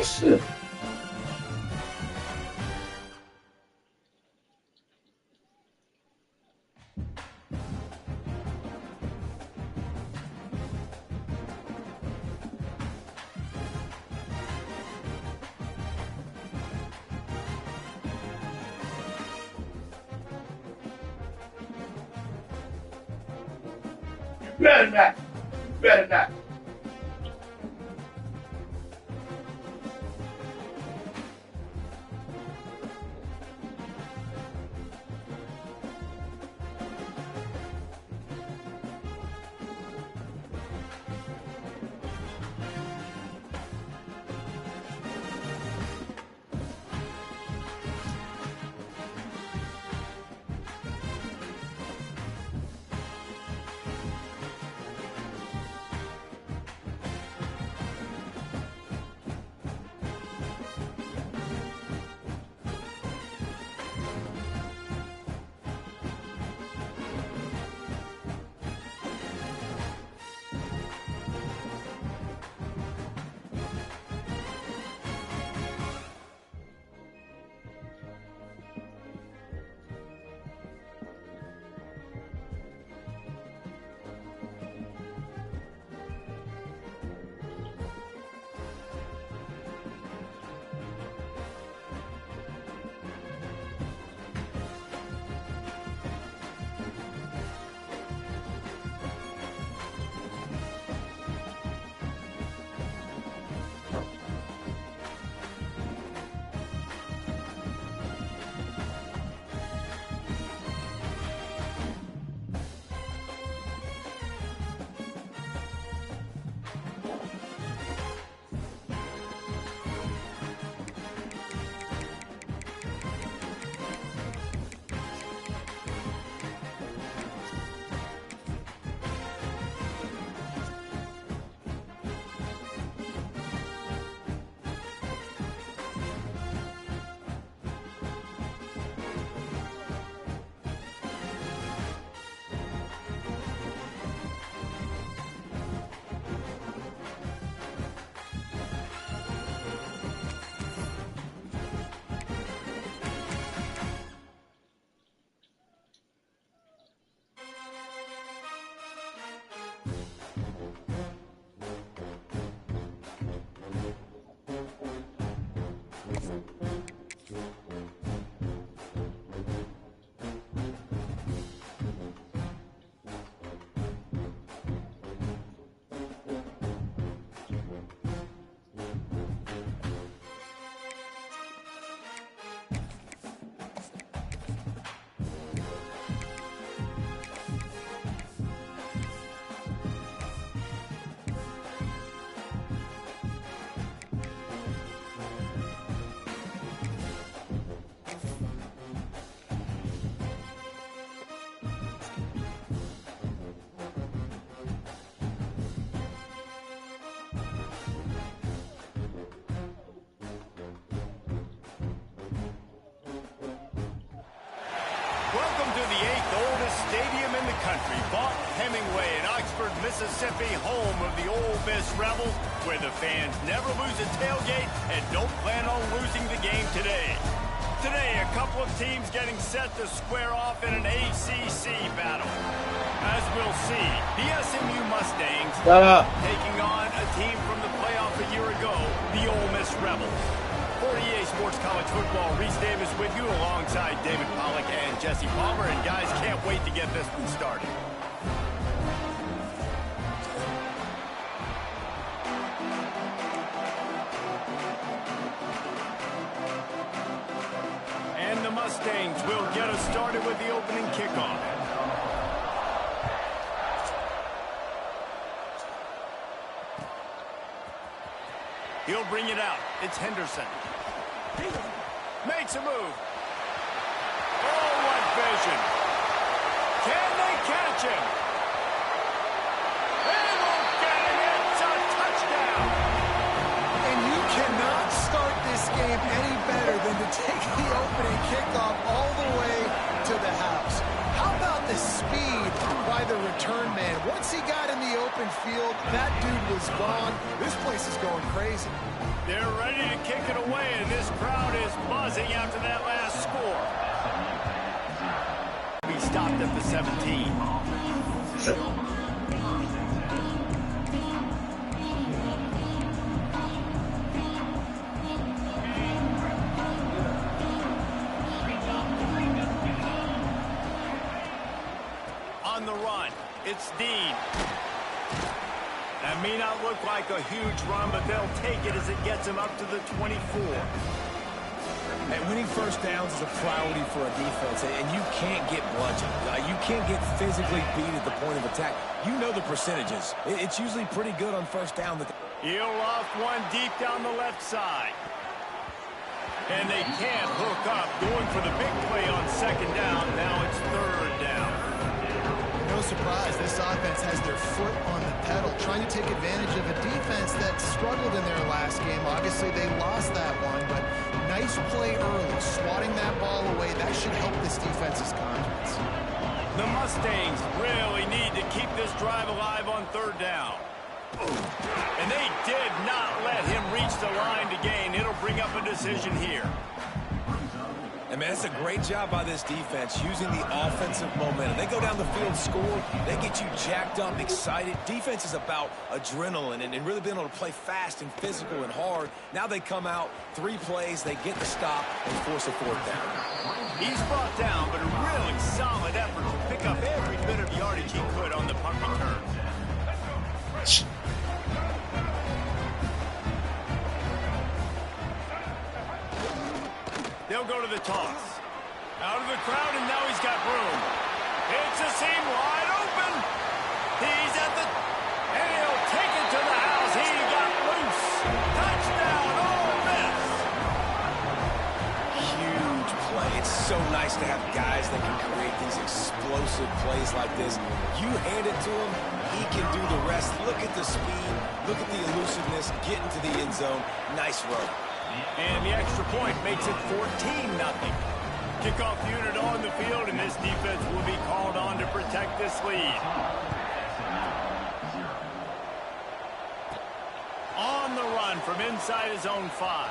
Shit. Better not. Better not. Welcome to the 8th oldest stadium in the country, Vaught Hemingway in Oxford, Mississippi, home of the Ole Miss Rebels, where the fans never lose a tailgate and don't plan on losing the game today. Today, a couple of teams getting set to square off in an ACC battle. As we'll see, the SMU Mustangs taking on a team from the playoff a year ago, the Ole Miss Rebels. For EA Sports College Football, Reese Davis with you alongside David Pollack and Jesse Palmer. And guys, can't wait to get this one started. And the Mustangs will get us started with the opening kickoff. He'll bring it out. It's Henderson. Makes a move. Oh, what vision. Can they catch him? They won't get him. It's a touchdown. And you cannot start this game any better than to take the opening kickoff all the way to the house. How about the speed by the return man? Once he got in the open field, that dude was gone. This place is going crazy. They're ready to kick it away, and this crowd is buzzing after that last score. We stopped at the 17. On the run, it's Dean. That may not look like a huge run, but they'll take it as it gets them up to the 24. And winning first downs is a priority for a defense, and you can't get bludgeoned. You can't get physically beat at the point of attack. You know the percentages. It's usually pretty good on first down. He'll loft one deep down the left side. And they can't hook up. Going for the big play on second down. Now it's third down. No surprise, this offense has their foot on the pedal, trying to take advantage of a defense that struggled in their last game. Obviously, they lost that one, but nice play early, swatting that ball away. That should help this defense's confidence. The Mustangs really need to keep this drive alive on third down. And they did not let him reach the line to gain. It'll bring up a decision here. And, man, it's a great job by this defense using the offensive momentum. They go down the field, score, they get you jacked up, excited. Defense is about adrenaline and really being able to play fast and physical and hard. Now they come out, 3 plays, they get the stop and force a fourth down. He's brought down, but a really solid effort to pick up every bit of yardage he could on the punt return. They'll go to the toss. Out of the crowd, and now he's got room. It's a seam wide open. He's at the... And he'll take it to the house. He got loose. Touchdown, Ole Miss. Huge play. It's so nice to have guys that can create these explosive plays like this. You hand it to him, he can do the rest. Look at the speed. Look at the elusiveness. Get into the end zone. Nice run. And the extra point makes it 14-0. Kickoff unit on the field, and this defense will be called on to protect this lead. On the run from inside his own 5.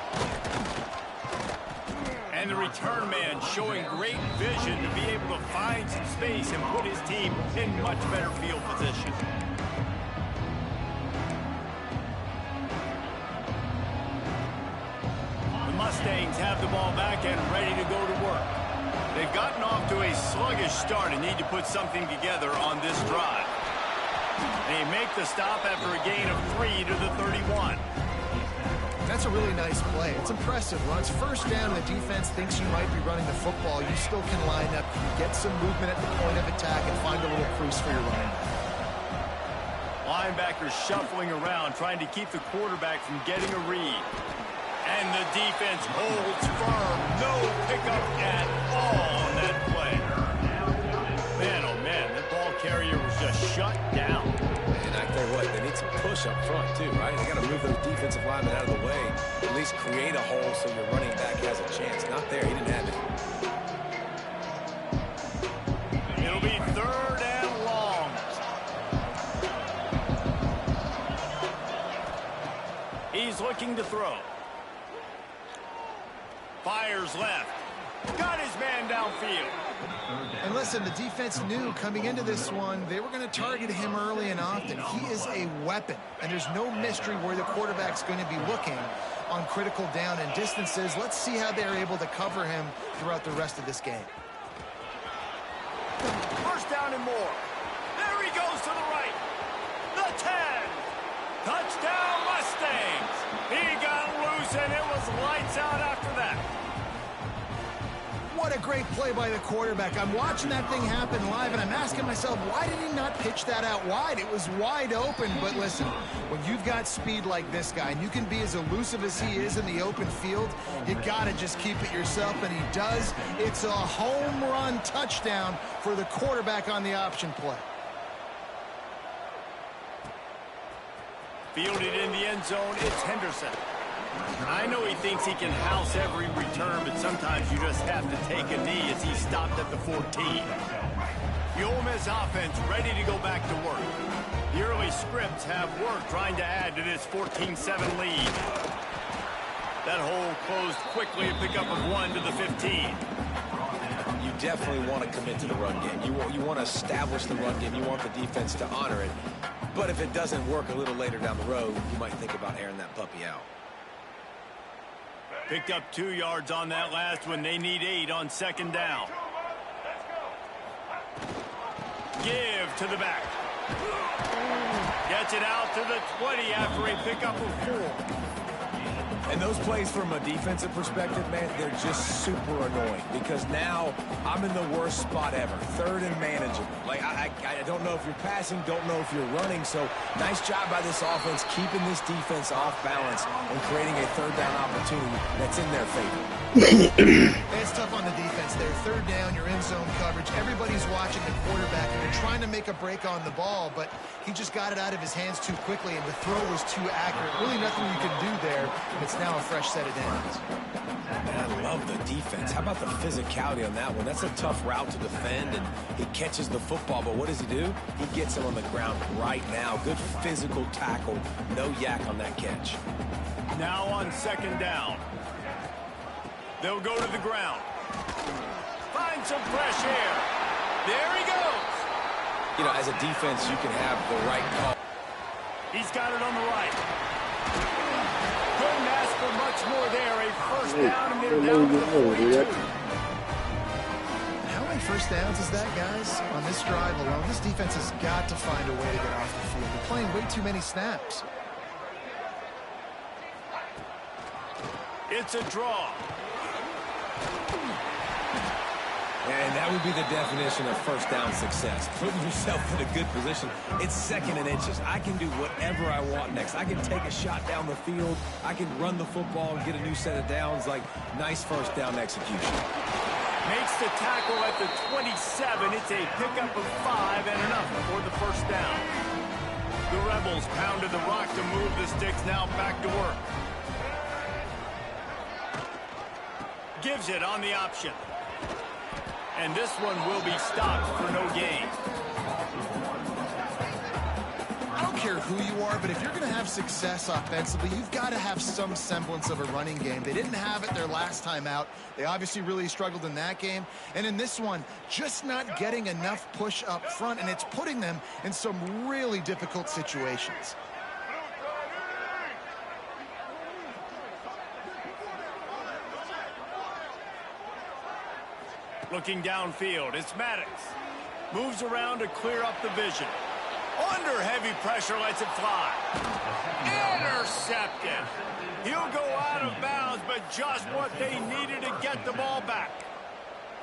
And the return man showing great vision to be able to find some space and put his team in much better field position. Mustangs have the ball back and ready to go to work. They've gotten off to a sluggish start and need to put something together on this drive. They make the stop after a gain of 3 to the 31. That's a really nice play. It's impressive. When it's first down and the defense thinks you might be running the football, you still can line up, get some movement at the point of attack, and find a little crease for your running back. Linebackers shuffling around, trying to keep the quarterback from getting a read. And the defense holds firm. No pickup at all on that play. Man, oh man, that ball carrier was just shut down. And I tell you what, they need some push up front too, right? They got to move those defensive linemen out of the way. At least create a hole so your running back has a chance. Not there, he didn't have it. It'll be third and long. He's looking to throw. Fires left. Got his man downfield. And listen, the defense knew coming into this one, they were going to target him early and often. He is a weapon, and there's no mystery where the quarterback's going to be looking on critical down and distances. Let's see how they're able to cover him throughout the rest of this game. First down and more. There he goes to the right. The 10. Touchdown, Mustangs. He got loose, and it was lights out after that. What a great play by the quarterback. I'm watching that thing happen live, and I'm asking myself, why did he not pitch that out wide? It was wide open. But listen, when you've got speed like this guy, and you can be as elusive as he is in the open field, you got to just keep it yourself, and he does. It's a home run touchdown for the quarterback on the option play. Fielded in the end zone, it's Henderson. I know he thinks he can house every return, but sometimes you just have to take a knee as he stopped at the 14. The Ole Miss offense ready to go back to work. The early scripts have worked trying to add to this 14-7 lead. That hole closed quickly, a pickup of 1 to the 15. You definitely want to commit to the run game. You want to establish the run game. You want the defense to honor it. But if it doesn't work a little later down the road, you might think about airing that puppy out. Picked up 2 yards on that last one. They need 8 on second down. Give to the back. Gets it out to the 20 after a pickup of 4. And those plays from a defensive perspective, man, they're just super annoying because now I'm in the worst spot ever. Third and manageable. Like, I don't know if you're passing, don't know if you're running. So nice job by this offense keeping this defense off balance and creating a third down opportunity that's in their favor. It's tough on the defense there. Third down, you're in zone coverage. Everybody's watching the quarterback, and they're trying to make a break on the ball, but he just got it out of his hands too quickly, and the throw was too accurate. Really nothing you can do there, and it's now a fresh set of downs. Man, I love the defense. How about the physicality on that one? That's a tough route to defend, and he catches the football, but what does he do? He gets him on the ground right now. Good physical tackle. No yak on that catch. Now on second down. They'll go to the ground. Find some fresh air. There he goes. You know, as a defense, you can have the right call. He's got it on the right. Couldn't ask for much more there. A first down, and they're down to the 42. How many first downs is that, guys? On this drive alone, this defense has got to find a way to get off the field. They're playing way too many snaps. It's a draw. And that would be the definition of first down success. Putting yourself in a good position. It's second and inches. I can do whatever I want next. I can take a shot down the field. I can run the football and get a new set of downs. Like, nice first down execution. Makes the tackle at the 27. It's a pickup of 5 and enough for the first down. The Rebels pounded the rock to move the sticks, now back to work. Gives it on the option. And this one will be stopped for no gain. I don't care who you are, but if you're going to have success offensively, you've got to have some semblance of a running game. They didn't have it their last time out. They obviously really struggled in that game. And in this one, just not getting enough push up front, and it's putting them in some really difficult situations. Looking downfield, it's Maddox. Moves around to clear up the vision. Under heavy pressure, lets it fly. Intercepted. He'll go out of bounds, but just what they needed to get the ball back.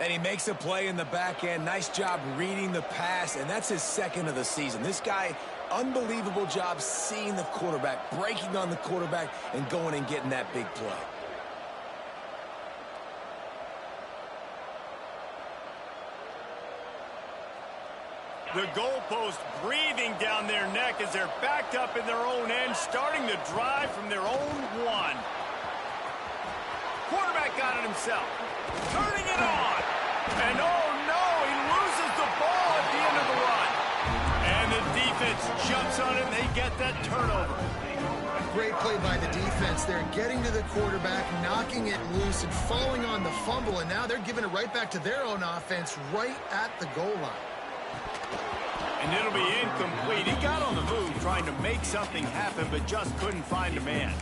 And he makes a play in the back end. Nice job reading the pass, and that's his second of the season. This guy, unbelievable job seeing the quarterback, breaking on the quarterback, and going and getting that big play. The goalpost breathing down their neck as they're backed up in their own end, starting the drive from their own 1. Quarterback got it himself. Turning it on. And oh no, he loses the ball at the end of the run. And the defense jumps on it and they get that turnover. Great play by the defense. They're getting to the quarterback, knocking it loose and falling on the fumble, and now they're giving it right back to their own offense right at the goal line. And it'll be incomplete. He got on the move trying to make something happen, but just couldn't find a man.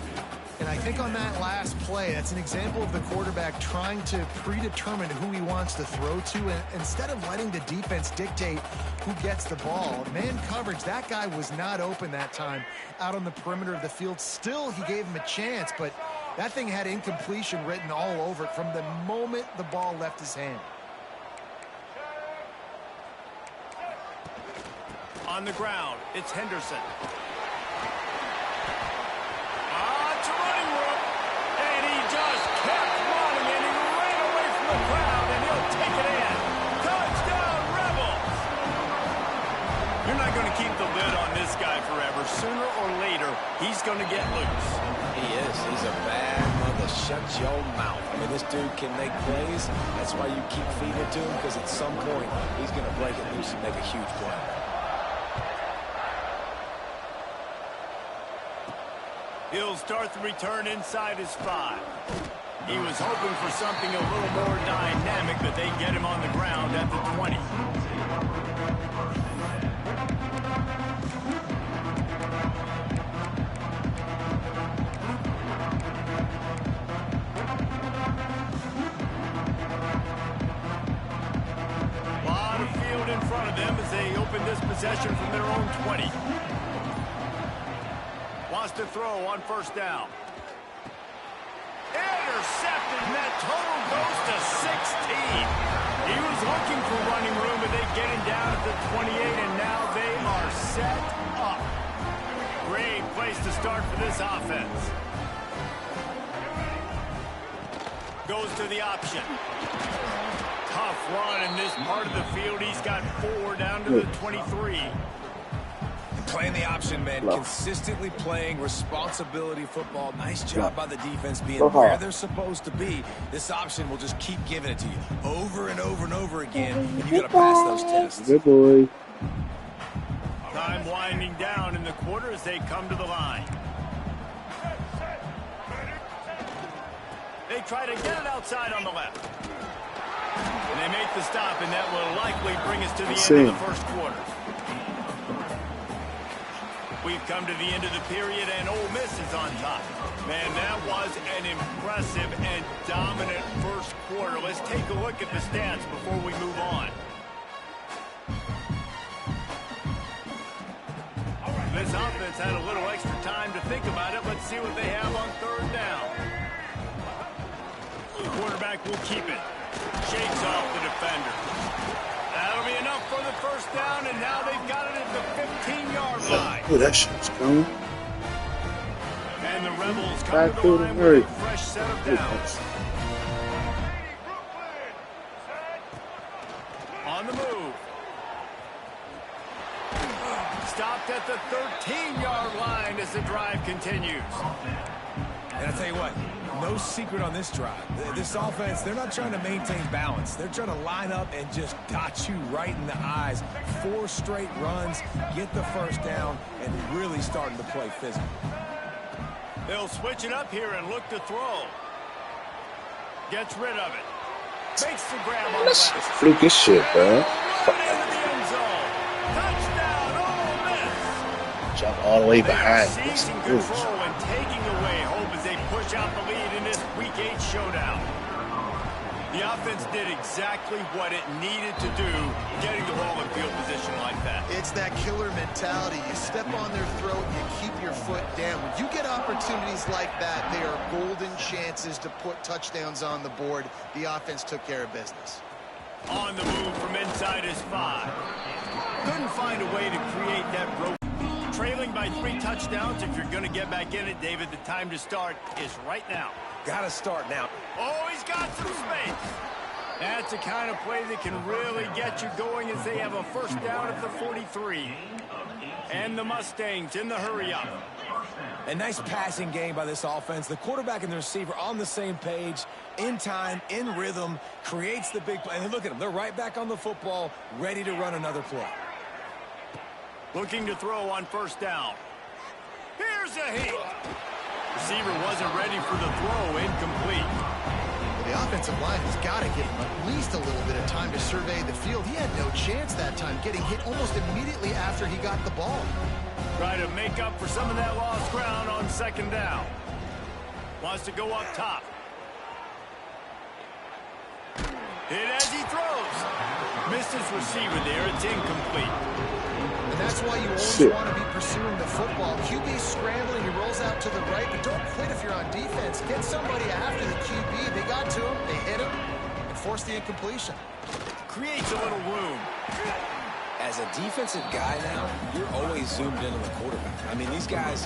And I think on that last play, that's an example of the quarterback trying to predetermine who he wants to throw to, and instead of letting the defense dictate who gets the ball. Man coverage, that guy was not open that time out on the perimeter of the field. Still, he gave him a chance, but That thing had incompletion written all over it from the moment the ball left his hand. On the ground, it's Henderson. It's a running room. And he just kept running, and he ran away from the crowd, and he'll take it in. Touchdown, Rebels! You're not going to keep the lid on this guy forever. Sooner or later, he's going to get loose. He is. He's a bad mother. Shut your mouth. I mean, this dude can make plays. That's why you keep feeding it to him, because at some point, he's going to break it loose and make a huge play. He'll start the return inside his 5. He was hoping for something a little more dynamic, but they get him on the ground at the 20. A lot of field in front of them as they open this possession from their own 20. Wants to throw on first down. Intercepted, and that total goes to 16. He was looking for running room, but they get him down at the 28, and now they are set up. Great place to start for this offense. Goes to the option. Tough run in this part of the field. He's got 4 down to the 23. Playing the option, man. Consistently playing responsibility football. Nice job by the defense being where they're supposed to be. This option will just keep giving it to you over and over and over again, and you got to pass those tests. Good boy. Time winding down in the quarter as they come to the line. They try to get it outside on the left. And they make the stop, and that will likely bring us to the end of the first quarter. We've come to the end of the period, and Ole Miss is on top. Man, that was an impressive and dominant first quarter. Let's take a look at the stats before we move on. This offense had a little extra time to think about it. Let's see what they have on third down. The quarterback will keep it. Shakes off the defender. That'll be enough for the first down, and now they've got it at the 15-yard line. Oh, that shit's coming. And the Rebels come to the line with a fresh set of downs. On the move. Stopped at the 13-yard line as the drive continues. And I tell you what, no secret on this drive. This offense, they're not trying to maintain balance. They're trying to line up and just dot you right in the eyes. 4 straight runs, get the first down, and really starting to play physical. They'll switch it up here and look to throw. Gets rid of it. Makes the grab on the left. Fluky shit, bro. Touchdown, Ole Miss. Jump all the way behind. Seizing control and taking away hope as they push out the lead in this Week 8 showdown. The offense did exactly what it needed to do, getting the ball in field position like that. It's that killer mentality. You step on their throat, you keep your foot down. When you get opportunities like that, they are golden chances to put touchdowns on the board. The offense took care of business. On the move from inside his 5. Couldn't find a way to create that rope. Trailing by 3 touchdowns. If you're going to get back in it, David, the time to start is right now. Got to start now. Oh, he's got some space. That's the kind of play that can really get you going as they have a first down at the 43. And the Mustangs in the hurry-up. A nice passing game by this offense. The quarterback and the receiver on the same page, in time, in rhythm, creates the big play. And look at them. They're right back on the football, ready to run another play. Looking to throw on first down. Here's a hit. Receiver wasn't ready for the throw, incomplete. Well, the offensive line has got to give him at least a little bit of time to survey the field. He had no chance that time, getting hit almost immediately after he got the ball. Try to make up for some of that lost ground on second down. Wants to go up top. Hit as he throws. Missed his receiver there. It's incomplete. And that's why you always want to be pursuing the football. QB's scrambling, he rolls out to the right, but don't quit if you're on defense. Get somebody after the QB. They got to him, they hit him, and forced the incompletion. Creates a little room. As a defensive guy now, you're always zoomed in on the quarterback. I mean, these guys,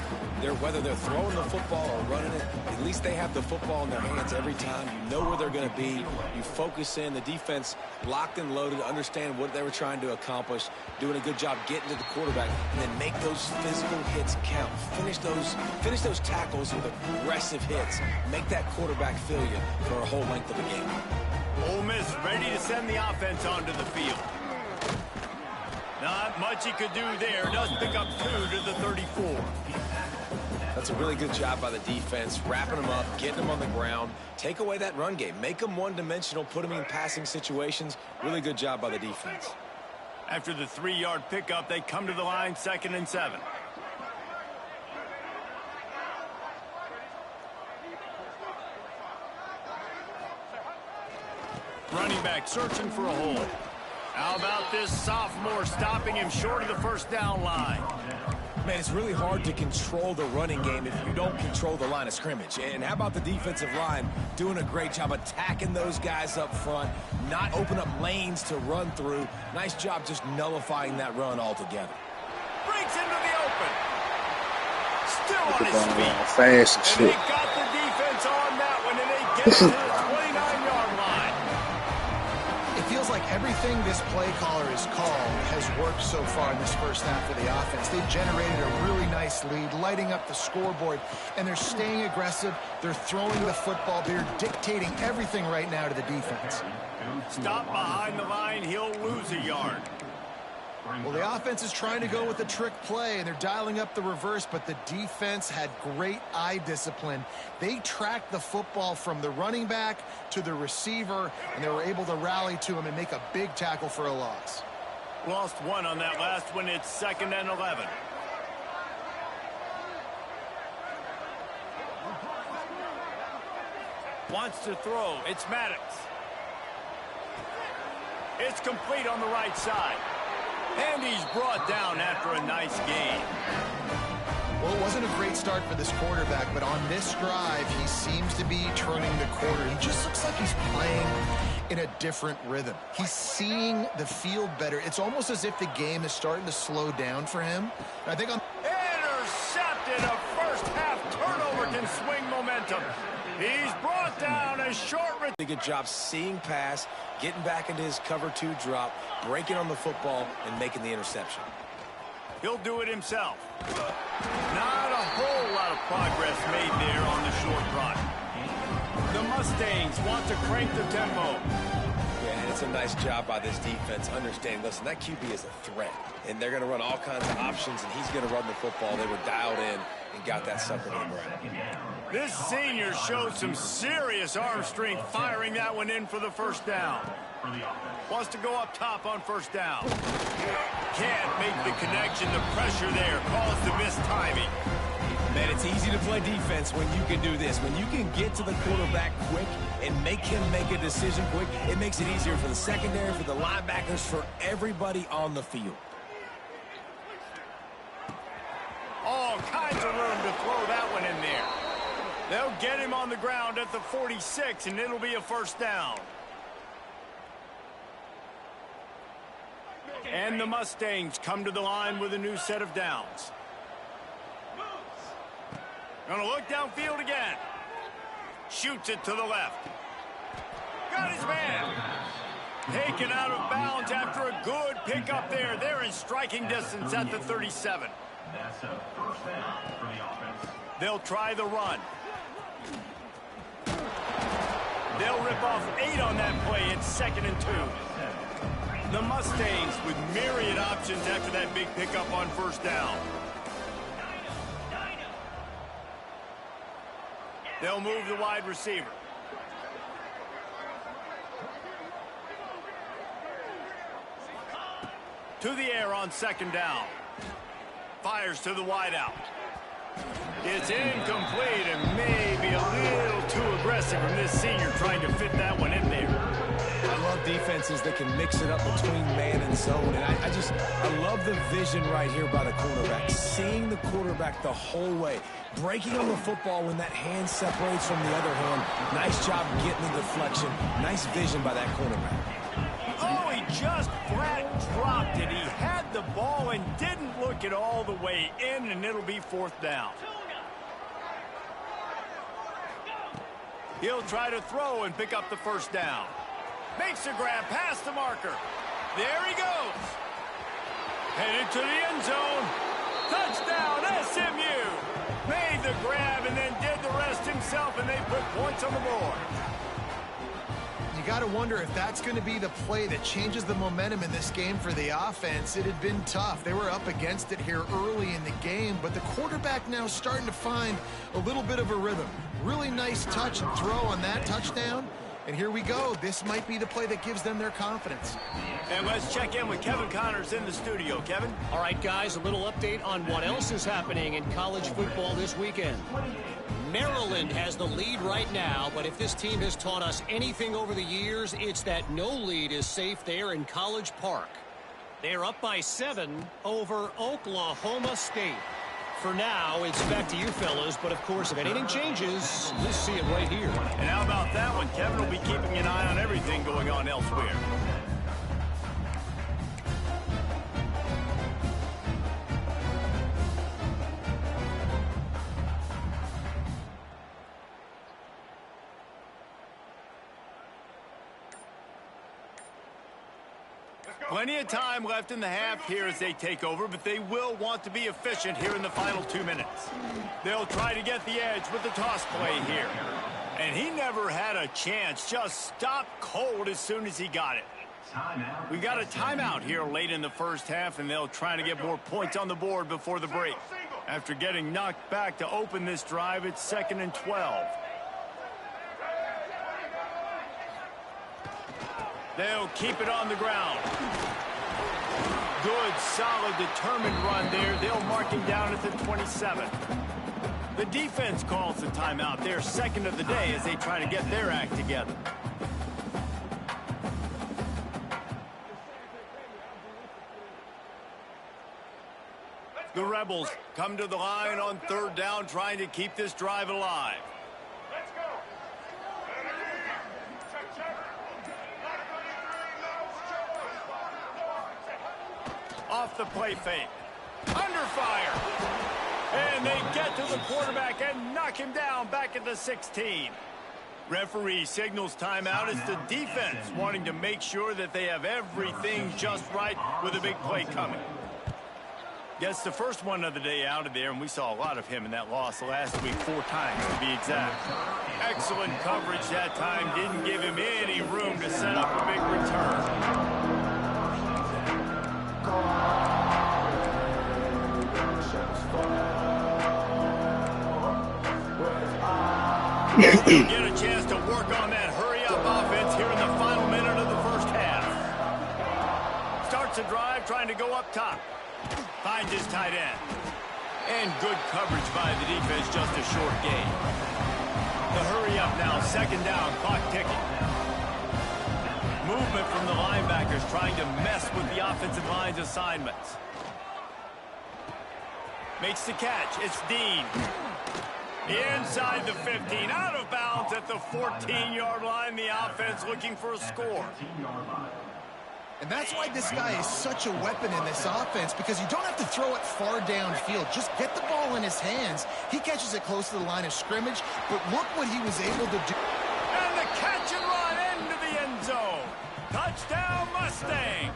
whether they're throwing the football or running it, at least they have the football in their hands every time. You know where they're going to be. You focus in. The defense locked and loaded, understand what they were trying to accomplish, doing a good job getting to the quarterback, and then make those physical hits count. Finish those tackles with aggressive hits. Make that quarterback feel you for a whole length of a game. Ole Miss ready to send the offense onto the field. Not much he could do there. Does pick up 2 to the 34. That's a really good job by the defense, wrapping them up, getting them on the ground. Take away that run game. Make them one-dimensional, put them in passing situations. Really good job by the defense. After the 3-yard pickup, they come to the line, 2nd and 7. Running back searching for a hole. How about this sophomore stopping him short of the first down line? Man, it's really hard to control the running game if you don't control the line of scrimmage. And how about the defensive line doing a great job attacking those guys up front, not open up lanes to run through. Nice job just nullifying that run altogether. Breaks into the open. Still on his feet. Fast and shit. they got the defense on that one, and they get to the 29-yard line. It feels like everything this play caller has called has worked so far in this first half of the offense. They've generated a really nice lead, lighting up the scoreboard, and they're staying aggressive. They're throwing the football. They're dictating everything right now to the defense. Stop behind the line. He'll lose a yard. Well, the offense is trying to go with a trick play, and they're dialing up the reverse, but the defense had great eye discipline. They tracked the football from the running back to the receiver, and they were able to rally to him and make a big tackle for a loss. Lost 1 on that last one. It's 2nd and 11. Wants to throw. It's Maddox. It's complete on the right side. And he's brought down after a nice game. Well, it wasn't a great start for this quarterback, but on this drive, he seems to be turning the corner. He just looks like he's playing in a different rhythm. He's seeing the field better. It's almost as if the game is starting to slow down for him. And I think intercepted. A first-half turnover can swing momentum. He's brought down a short. Good job seeing pass, getting back into his cover 2 drop, breaking on the football, and making the interception. He'll do it himself. Not a whole lot of progress made there on the short run. The Mustangs want to crank the tempo. Yeah, and it's a nice job by this defense understanding, listen, that QB is a threat, and they're going to run all kinds of options, and he's going to run the football. They were dialed in and got that sucker to the ground. This senior showed some serious arm strength firing that one in for the first down. Wants to go up top on first down. Can't make the connection. The pressure there caused the missed timing. Man, it's easy to play defense when you can do this. When you can get to the quarterback quick and make him make a decision quick, it makes it easier for the secondary, for the linebackers, for everybody on the field. All kinds of room to throw that one in there. They'll get him on the ground at the 46, and it'll be a first down. And the Mustangs come to the line with a new set of downs. Gonna look downfield again. Shoots it to the left. Got his man. Taken out of bounds after a good pickup there. They're in striking distance at the 37. That's a first down for the offense. They'll try the run. They'll rip off 8 on that play. It's 2nd and 2. The Mustangs with myriad options after that big pickup on first down. They'll move the wide receiver. To the air on 2nd down. Fires to the wide out. It's incomplete and maybe a little too aggressive from this senior trying to fit that one in there. I love defenses that can mix it up between man and zone, and I love the vision right here by the quarterback, seeing the quarterback the whole way, breaking on the football when that hand separates from the other hand. Nice job getting the deflection. Nice vision by that quarterback. Oh, he just flat dropped it. He had the ball and didn't look it all the way in, and it'll be 4th down. He'll try to throw and pick up the 1st down. Makes a grab past the marker. There he goes. Headed to the end zone. Touchdown, SMU. Made the grab and then did the rest himself, and they put points on the board. You got to wonder if that's going to be the play that changes the momentum in this game for the offense. It had been tough. They were up against it here early in the game, but the quarterback now starting to find a little bit of a rhythm. Really nice touch and throw on that touchdown. And here we go. This might be the play that gives them their confidence. And let's check in with Kevin Connors in the studio. Kevin? All right, guys, a little update on what else is happening in college football this weekend. Maryland has the lead right now, but if this team has taught us anything over the years, it's that no lead is safe there in College Park. They're up by 7 over Oklahoma State. For now, it's back to you fellas, but of course, if anything changes, you'll see it right here. And how about that one? Kevin will be keeping an eye on everything going on elsewhere. Plenty of time left in the half here as they take over, but they will want to be efficient here in the final 2 minutes. They'll try to get the edge with the toss play here. And he never had a chance, just stopped cold as soon as he got it. We got a timeout here late in the first half, and they'll try to get more points on the board before the break. After getting knocked back to open this drive, it's 2nd and 12. They'll keep it on the ground. Good, solid, determined run there. They'll mark him down at the 27. The defense calls the timeout. They're 2nd of the day as they try to get their act together. The Rebels come to the line on 3rd down, trying to keep this drive alive. Off the play fake. Under fire. And they get to the quarterback and knock him down back at the 16. Referee signals timeout as the defense wanting to make sure that they have everything just right with a big play coming. Gets the first one of the day out of there, and we saw a lot of him in that loss last week, 4 times to be exact. Excellent coverage that time. Didn't give him any room to set up a big return. Get a chance to work on that hurry-up offense here in the final minute of the first half. Starts a drive trying to go up top. Finds his tight end. And good coverage by the defense, just a short gain. The hurry-up now, 2nd down, clock ticking. Movement from the linebackers trying to mess with the offensive line's assignments. Makes the catch. It's Dean. Inside the 15, out of bounds at the 14-yard line. The offense looking for a score. And that's why this guy is such a weapon in this offense, because you don't have to throw it far downfield. Just get the ball in his hands. He catches it close to the line of scrimmage, but look what he was able to do. And the catch and run into the end zone. Touchdown, Mustangs.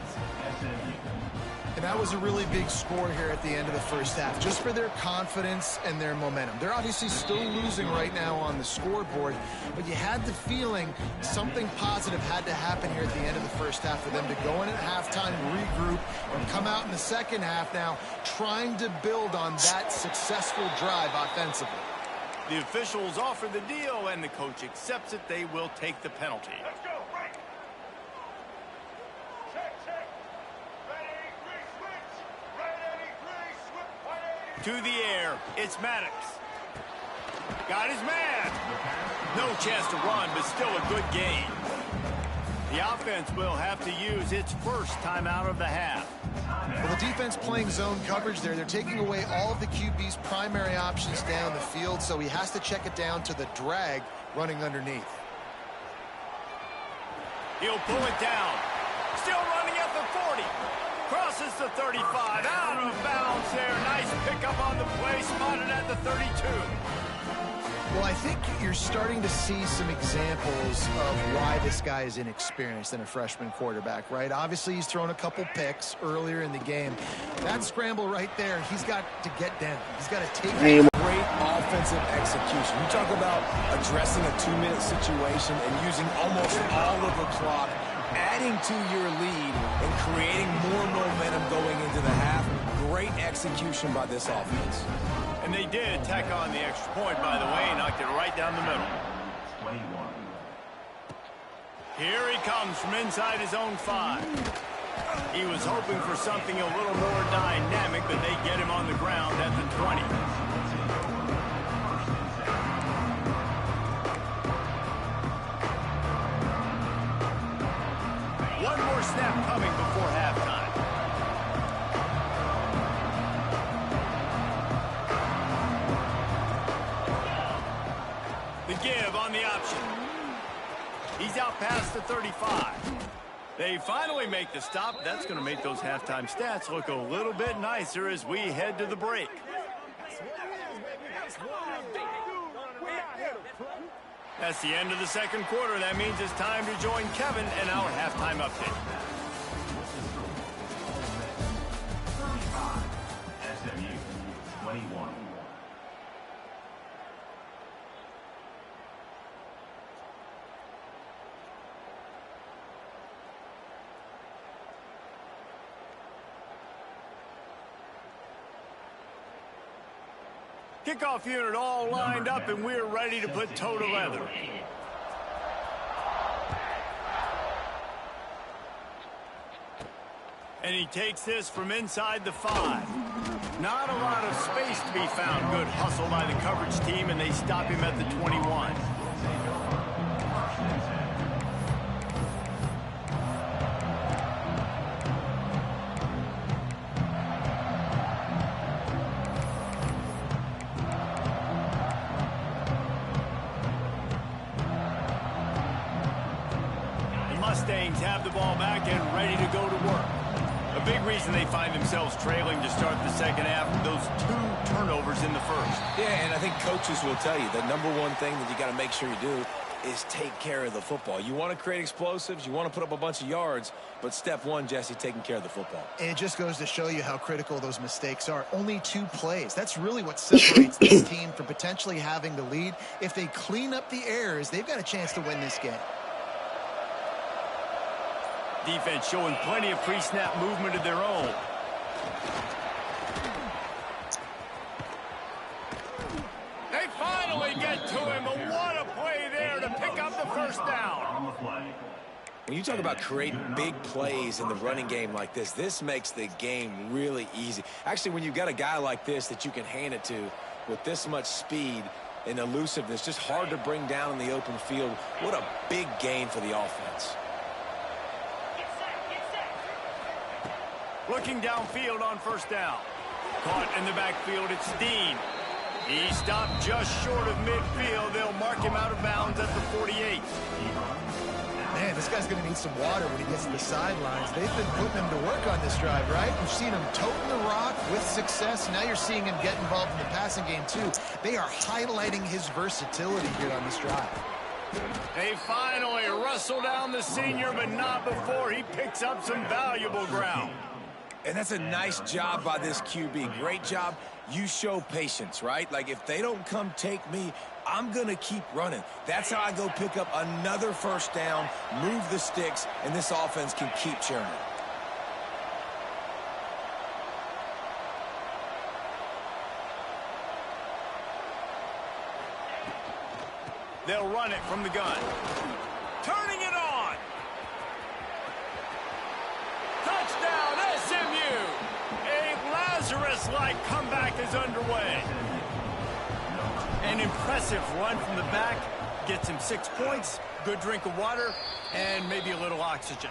And that was a really big score here at the end of the first half, just for their confidence and their momentum. They're obviously still losing right now on the scoreboard, but you had the feeling something positive had to happen here at the end of the first half for them to go in at halftime, regroup, and come out in the second half now trying to build on that successful drive offensively. The officials offer the deal, and the coach accepts it. They will take the penalty. Let's go, right. Check. Ready, switch. Ready, switch. To the air, it's Maddox. Got his man. No chance to run, but still a good gain. The offense will have to use its first timeout of the half. Well, the defense playing zone coverage there. They're taking away all of the QB's primary options down the field, so he has to check it down to the drag running underneath. He'll pull it down. Still running at the 40. Crosses the 35. Out of bounds there. Nice pickup on the play. Spotted at the 32. Well, I think you're starting to see some examples of why this guy is inexperienced in a freshman quarterback, right? Obviously, he's thrown a couple picks earlier in the game. That scramble right there, he's got to get down. He's got to take it. Great offensive execution. You talk about addressing a 2-minute situation and using almost all of the clock, adding to your lead and creating more momentum going into the half. Great execution by this offense. And they did tack on the extra point, by the way, knocked it right down the middle. 21. Here he comes from inside his own 5. He was hoping for something a little more dynamic, but they get him on the ground at the 20. One more snap coming before halftime. The give on the option. He's out past the 35. They finally make the stop. That's going to make those halftime stats look a little bit nicer as we head to the break. That's the end of the second quarter. That means it's time to join Kevin and our halftime update. 35. SMU 21. Kickoff unit all lined up, and we're ready to put toe to leather. And he takes this from inside the 5. Not a lot of space to be found. Good hustle by the coverage team, and they stop him at the 21. Mustangs have the ball back and ready to go to work. A big reason they find themselves trailing to start the second half with those 2 turnovers in the first. Yeah, and I think coaches will tell you the number one thing that you got to make sure you do is take care of the football. You want to create explosives, you want to put up a bunch of yards, but step one, Jesse, taking care of the football. And it just goes to show you how critical those mistakes are. Only 2 plays. That's really what separates this team from potentially having the lead. If they clean up the errors, they've got a chance to win this game. Defense showing plenty of pre-snap movement of their own. They finally get to him, but what a play there to pick up the first down. When you talk about creating big plays in the running game like this makes the game really easy. Actually, when you've got a guy like this that you can hand it to with this much speed and elusiveness, just hard to bring down in the open field, what a big gain for the offense. Looking downfield on first down. Caught in the backfield, it's Dean. He stopped just short of midfield. They'll mark him out of bounds at the 48. Man, this guy's going to need some water when he gets to the sidelines. They've been putting him to work on this drive, right? You've seen him toting the rock with success. Now you're seeing him get involved in the passing game, too. They are highlighting his versatility here on this drive. They finally wrestle down the senior, but not before he picks up some valuable ground. And that's a nice job by this QB. Great job. You show patience, right? Like, if they don't come take me, I'm going to keep running. That's how I go pick up another first down, move the sticks, and this offense can keep churning. They'll run it from the gun. Turning it on. Touchdown, SMU. A Lazarus-like comeback as is underway. An impressive run from the back. Gets him 6 points, good drink of water, and maybe a little oxygen.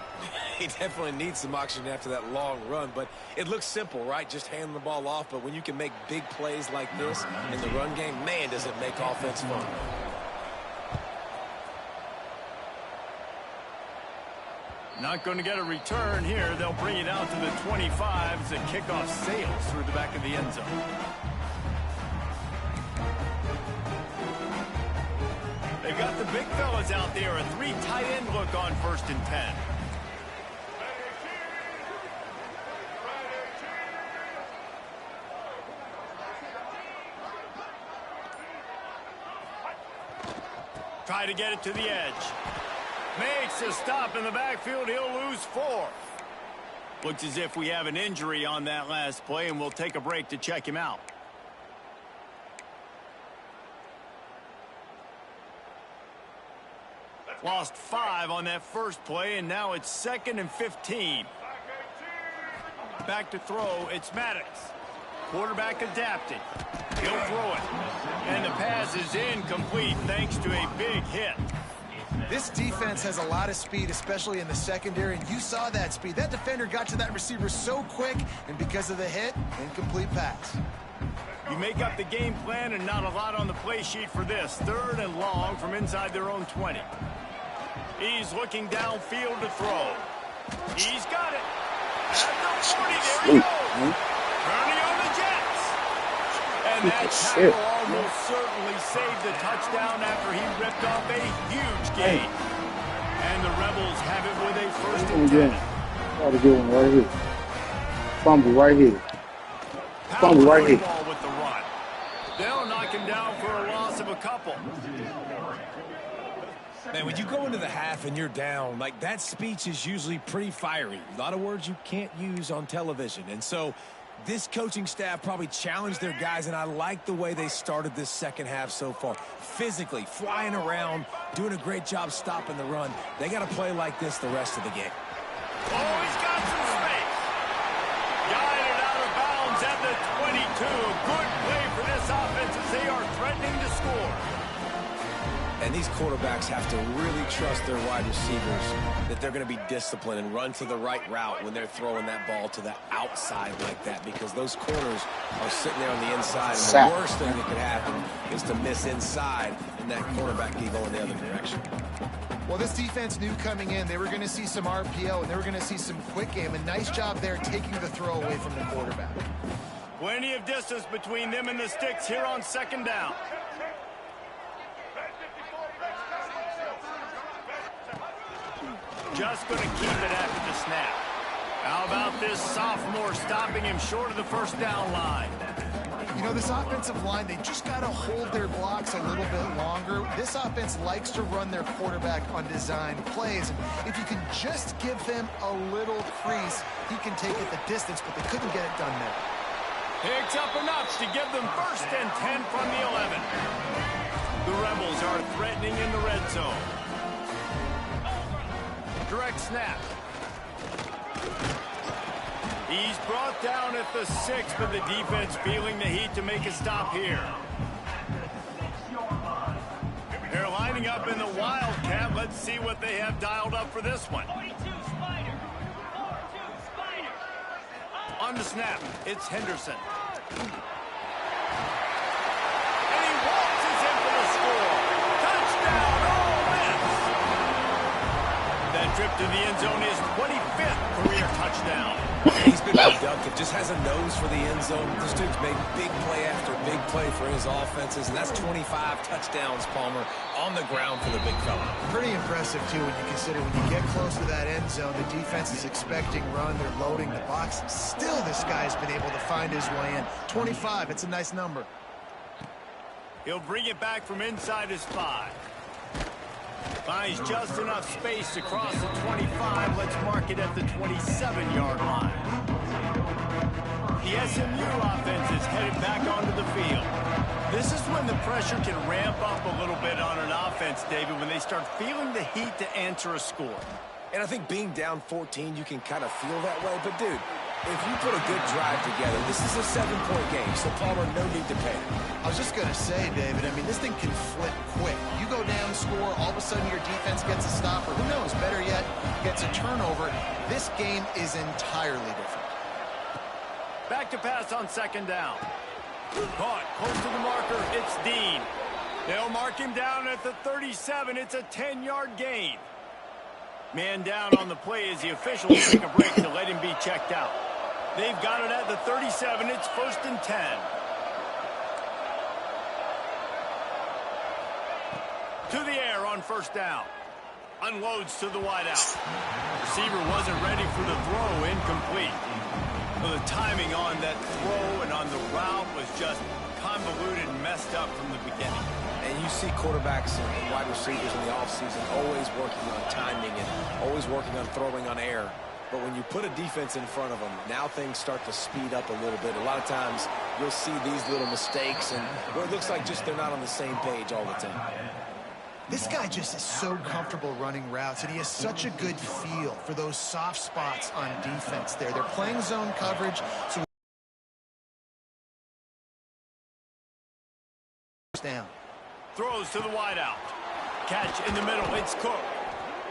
He definitely needs some oxygen after that long run, but it looks simple, right? Just hand the ball off, but when you can make big plays like this in the run game, man, does it make offense fun. Not going to get a return here. They'll bring it out to the 25 as the kickoff sails through the back of the end zone. They've got the big fellas out there. A 3 tight end look on 1st and 10. Try to get it to the edge. Makes a stop in the backfield. He'll lose 4. Looks as if we have an injury on that last play, and we'll take a break to check him out. Lost 5 on that first play, and now it's 2nd and 15. Back to throw, it's Maddox. Quarterback adapting. He'll throw it. And the pass is incomplete thanks to a big hit. This defense has a lot of speed, especially in the secondary, and you saw that speed. That defender got to that receiver so quick, and because of the hit, incomplete pass. You make up the game plan and not a lot on the play sheet for this. 3rd and long from inside their own 20. He's looking downfield to throw. He's got it. At the 40, there he goes. Turning on the Jets. And that tackle almost certainly saved the touchdown after he ripped off a huge gain. And the Rebels have it with a 1st and 10. Got a good one right here. Fumble right here. Fumble right here. Ball with the run. They'll knock him down for a loss of a couple. Man, when you go into the half and you're down, like that speech is usually pretty fiery. A lot of words you can't use on television. And so this coaching staff probably challenged their guys, and I like the way they started this second half so far. Physically, flying around, doing a great job stopping the run. They got to play like this the rest of the game. Oh, he's got some space. Guided out of bounds at the 22. Good play for this offense as they are threatening to score. And these quarterbacks have to really trust their wide receivers that they're going to be disciplined and run to the right route when they're throwing that ball to the outside like that, because those corners are sitting there on the inside. And the worst thing that could happen is to miss inside and that quarterback be going the other direction. Well, this defense knew coming in they were going to see some RPO and they were going to see some quick game. A nice job there taking the throw away from the quarterback. Plenty of distance between them and the sticks here on 2nd down. Just going to keep it after the snap. How about this sophomore stopping him short of the 1st down line? You know, this offensive line, they just got to hold their blocks a little bit longer. This offense likes to run their quarterback on design plays. And if you can just give them a little crease, he can take it the distance, but they couldn't get it done there. Picks up enough to give them 1st and 10 from the 11. The Rebels are threatening in the red zone. Direct snap. He's brought down at the 6, but the defense feeling the heat to make a stop here. They're lining up in the Wildcat. Let's see what they have dialed up for this one. On the snap, it's Henderson. And he waltzes in for the score. Touchdown, Ole Miss. That trip to the end zone is 25th career touchdown. He's been productive, just has a nose for the end zone. This dude's made big play after big play for his offenses, and that's 25 touchdowns, Palmer, on the ground for the big fella. Pretty impressive, too, when you consider when you get close to that end zone, the defense is expecting run, they're loading the box. Still, this guy's been able to find his way in. 25, it's a nice number. He'll bring it back from inside his 5. Finds just enough space to cross the 25. Let's mark it at the 27-yard line. The SMU offense is headed back onto the field. This is when the pressure can ramp up a little bit on an offense, David, when they start feeling the heat to answer a score. And I think being down 14, you can kind of feel that way. But, dude, If you put a good drive together, this is a 7-point game, so Palmer, no need to panic. I was just going to say, David, I mean, this thing can flip quick. You go down, score, all of a sudden your defense gets a stop, or who knows, better yet, gets a turnover. This game is entirely different. Back to pass on second down. Caught close to the marker. It's Dean. They'll mark him down at the 37. It's a 10-yard gain. Man down on the play as the officials take a break to let him be checked out. They've got it at the 37. It's 1st and 10. To the air on 1st down. Unloads to the wideout. Receiver wasn't ready for the throw. Incomplete. Well, the timing on that throw and on the route was just convoluted and messed up from the beginning. And you see quarterbacks and wide receivers in the offseason always working on timing and always working on throwing on air. But when you put a defense in front of them, now things start to speed up a little bit. A lot of times you'll see these little mistakes and where it looks like just they're not on the same page all the time. This guy just is so comfortable running routes, and he has such a good feel for those soft spots on defense there. They're playing zone coverage, so down. Throws to the wideout. Catch in the middle. It's Cook.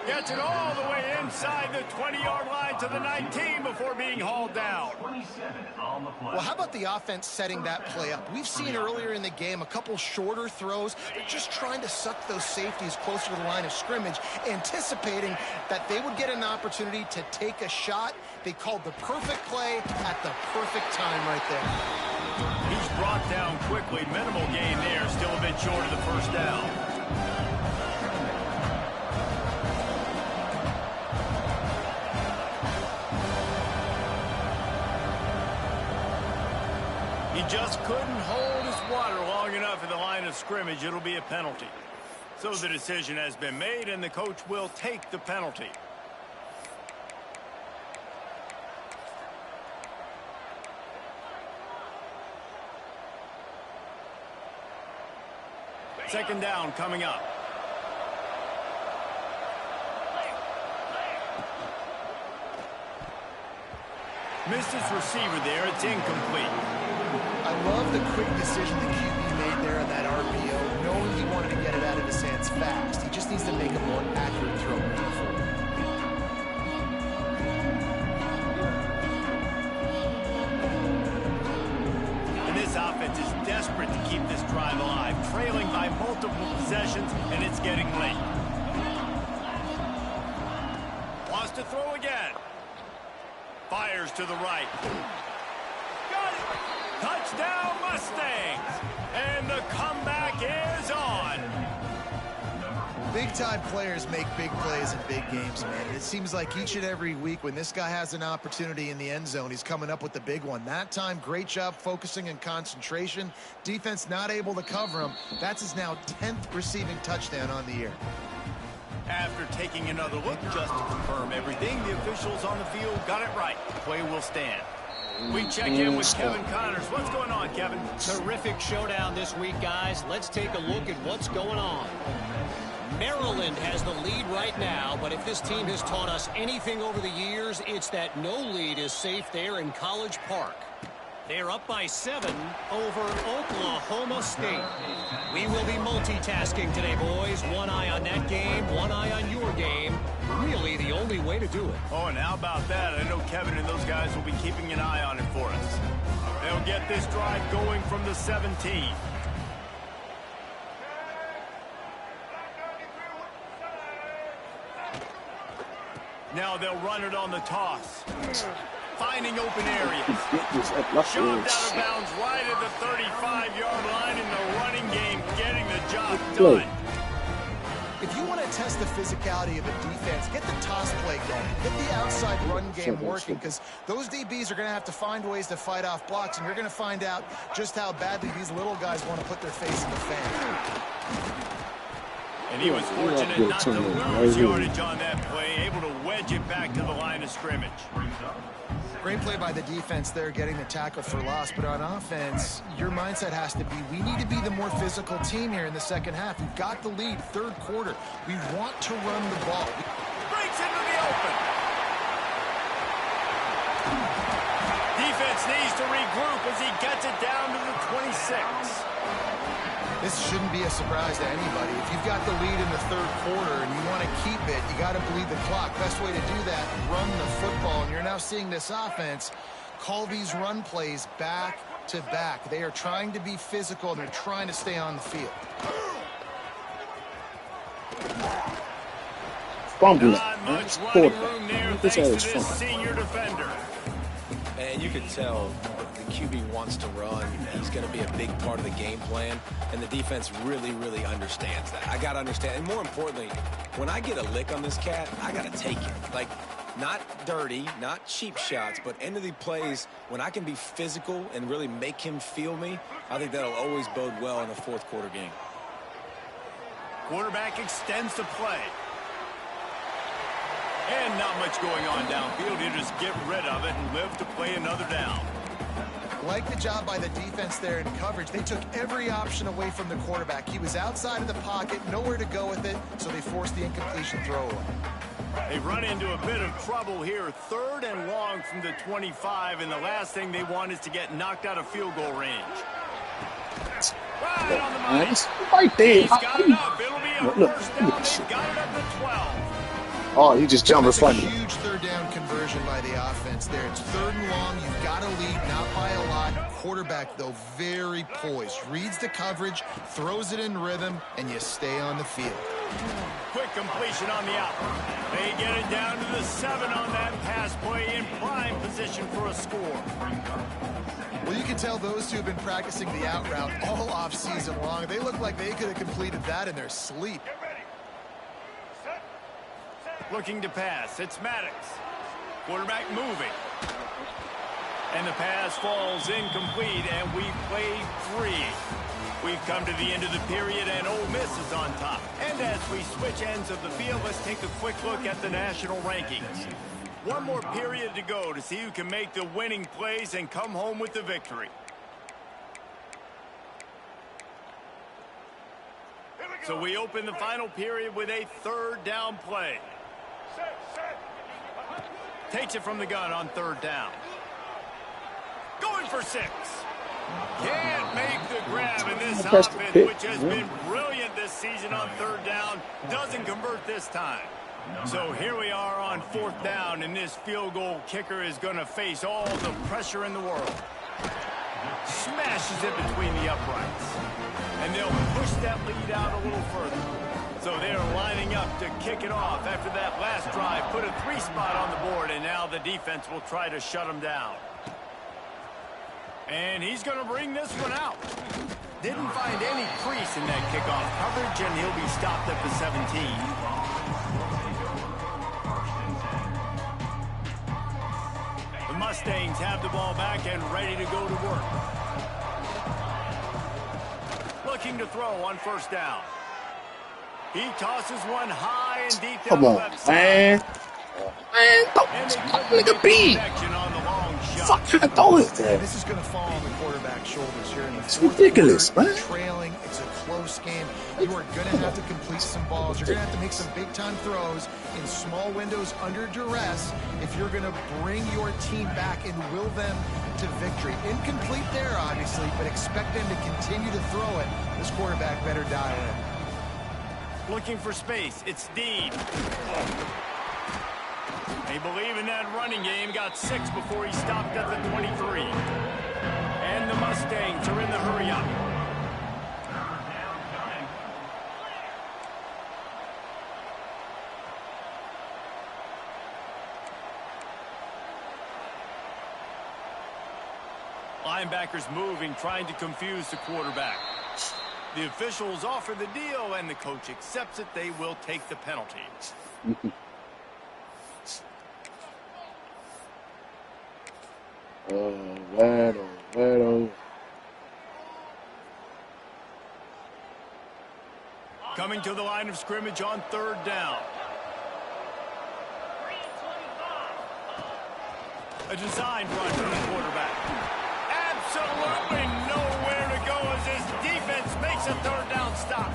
Gets it all the way inside the 20-yard line to the 19 before being hauled down. Well, how about the offense setting that play up? We've seen earlier in the game a couple shorter throws. They're just trying to suck those safeties closer to the line of scrimmage, anticipating that they would get an opportunity to take a shot. They called the perfect play at the perfect time right there. He's brought down quickly. Minimal gain there. Still a bit short of the 1st down. He just couldn't hold his water long enough at the line of scrimmage. It'll be a penalty. So the decision has been made, and the coach will take the penalty. Second down coming up. Missed his receiver there. It's incomplete. I love the quick decision the QB made there on that RPO, knowing he wanted to get it out of his hands fast. He just needs to make a more accurate throw moving forward. And this offense is desperate to keep this drive alive, trailing by multiple possessions, and it's getting late. Wants to throw again. Fires to the right. Got it! Touchdown Mustangs! And the comeback is on. Big-time players make big plays in big games, man. And it seems like each and every week when this guy has an opportunity in the end zone, he's coming up with the big one. That time, great job focusing and concentration. Defense not able to cover him. That's his now 10th receiving touchdown on the year. After taking another look just to confirm everything, the officials on the field got it right. The play will stand. We check in with Kevin Connors. What's going on, Kevin? Terrific showdown this week, guys. Let's take a look at what's going on. Maryland has the lead right now, but if this team has taught us anything over the years, it's that no lead is safe there in College Park. They're up by 7 over Oklahoma State. We will be multitasking today, boys. One eye on that game, one eye on your game. Really the only way to do it. Oh, and how about that? I know Kevin and those guys will be keeping an eye on it for us. They'll get this drive going from the 17. Now they'll run it on the toss. Finding open areas. Shoved out of bounds right at the 35-yard line in the running game, getting the job done. If you want to test the physicality of a defense, get the toss play going. Get the outside run game working, because those DBs are going to have to find ways to fight off blocks, and you're going to find out just how badly these little guys want to put their face in the fan. And he was fortunate not to lose yardage on that play, able to wedge it back to the line of scrimmage. Great play by the defense there, getting the tackle for loss. But on offense, your mindset has to be, we need to be the more physical team here in the second half. We've got the lead, third quarter. We want to run the ball. Breaks into the open. defense needs to regroup as he gets it down to the 26. This shouldn't be a surprise to anybody. If you've got the lead in the third quarter and you want to keep it, you got to bleed the clock. Best way to do that, run the football. And you're now seeing this offense call these run plays back to back. They are trying to be physical, and they're trying to stay on the field. Fumbling. Not much running room there thanks to this senior defender. And you can tell the QB wants to run. He's going to be a big part of the game plan, and the defense really, really understands that. I got to understand, and more importantly, when I get a lick on this cat, I got to take it. Like, not dirty, not cheap shots, but end of the plays, when I can be physical and really make him feel me, I think that'll always bode well in a fourth quarter game. Quarterback extends the play. And not much going on downfield. You just get rid of it and live to play another down. Like the job by the defense there in coverage. They took every option away from the quarterback. He was outside of the pocket, nowhere to go with it, so they forced the incompletion throwaway. They run into a bit of trouble here. 3rd and long from the 25, and the last thing they want is to get knocked out of field goal range. Right on the money. Nice. Right there. He's got it up. It'll be a first down. They've got it up to 12. Oh, he just jumped in That's front a of me. huge third down conversion by the offense there. It's 3rd and long. You've got to lead, not by a lot. Quarterback, though, very poised. Reads the coverage, throws it in rhythm, and you stay on the field. Quick completion on the out. They get it down to the 7 on that pass play in prime position for a score. Well, you can tell those two have been practicing the out route all off season long. They look like they could have completed that in their sleep. Looking to pass. It's Maddox. Quarterback moving. And the pass falls incomplete, and we play 3. We've come to the end of the period, and Ole Miss is on top. And as we switch ends of the field, let's take a quick look at the national rankings. One more period to go to see who can make the winning plays and come home with the victory. So we open the final period with a 3rd down play. Takes it from the gun on 3rd down. Going for 6. Can't make the grab, and this offense, which has been brilliant this season on 3rd down, doesn't convert this time. So here we are on 4th down, and this field goal kicker is going to face all the pressure in the world. Smashes it between the uprights. And they'll push that lead out a little further. So they're lining up to kick it off after that last drive. Put a 3 spot on the board, and now the defense will try to shut them down. And he's going to bring this one out. Didn't find any crease in that kickoff coverage, and he'll be stopped at the 17. The Mustangs have the ball back and ready to go to work. Looking to throw on 1st down. He tosses one high and deep down the left side. Man, don't nigga be. Fuck kind of throw is that? This is going to fall on the quarterback's shoulders here in the It's fourth ridiculous, quarter. man. Trailing, it's a close game. You are going to have to complete some balls. You're going to have to make some big-time throws in small windows under duress if you're going to bring your team back and will them to victory. Incomplete there, obviously, but expect them to continue to throw it. This quarterback better dial in. Looking for space. It's Dean. They believe in that running game. Got 6 before he stopped at the 23. And the Mustangs are in the hurry up. Linebackers moving, trying to confuse the quarterback. The officials offer the deal, and the coach accepts it. They will take the penalty. Battle. Coming to the line of scrimmage on 3rd down. A design run from the quarterback. Absolutely nowhere to go as his defense makes a 3rd down stop.